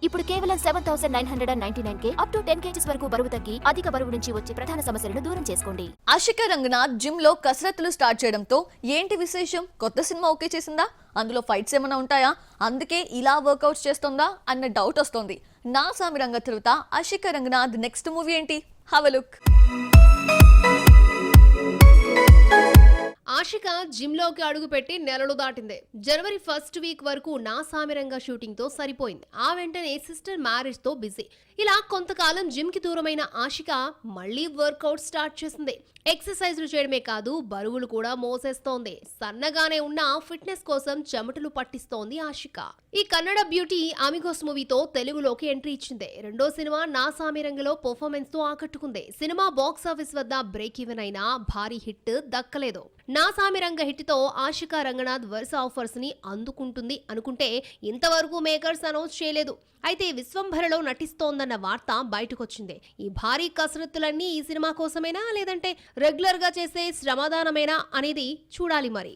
ఇప్పుడు కేవలం 7,999 up to 10 kgs వరకు బరువు తగ్గి అధిక బరువు నుంచి వచ్చే ప్రధాన సమస్యలను దూరం చేసుకోండి. ఆషికా రంగనాథ్ జిమ్ లో కసరత్తులు స్టార్ట్ చేయడంతో ఏంటి విశేషం? కొత్త సినిమా ఓకే చేసిందా? అందులో ఫైట్స్ ఏమైనా ఉంటాయా? అందుకే ఇలా వర్కౌట్స్ చేస్తుందా అన్న డౌట్ వస్తోంది. నా సామి రంగ తర్వాత ఆషికా రంగనాథ్ నెక్స్ట్ మూవీ ఏంటి? Have a look. Ashika gym లోకి అడుగుపెట్టి నెలలు దాటింది. జనవరి ఫస్ట్ వీక్ వరకు నా సామిరంగా షూటింగ్ తో సరిపోయింది. ఆ వెంటనే సిస్టర్ మ్యారేజ్ తో బిజీ. ఇలా కొంతకాలం జిమ్ కి దూరమైన ఆషిక మళ్లీ వర్కౌట్ స్టార్ట్ చేసింది. ఎక్సర్సైజ్లు చేయడమే కాదు, బరువులు కూడా మోసేస్తోంది. సన్నగానే ఉన్న ఫిట్నెస్ కోసం చెమటలు పట్టిస్తోంది ఆషిక. ఈ కన్నడ బ్యూటీ అమిగోస్ మూవీతో తెలుగులోకి ఎంట్రీ ఇచ్చింది. రెండో సినిమా నా సామిరంగలో పర్ఫార్మెన్స్ తో ఆకట్టుకుంది. సినిమా బాక్స్ ఆఫీస్ వద్ద బ్రేక్ ఈవెన్ అయినా భారీ హిట్ దక్కలేదు. నా సామిరంగ హిట్ తో ఆషికా రంగనాథ్ వరుస ఆఫర్స్ ని అందుకుంటుంది అనుకుంటే ఇంతవరకు మేకర్స్ అనౌన్స్ చేయలేదు. అయితే విశ్వంభరలో నటిస్తోందన్న వార్త బయటకొచ్చింది. ఈ భారీ కసరత్తులన్నీ ఈ సినిమా కోసమేనా, లేదంటే రెగ్యులర్ గా చేసే శ్రమదానమేనా అనేది చూడాలి మరి.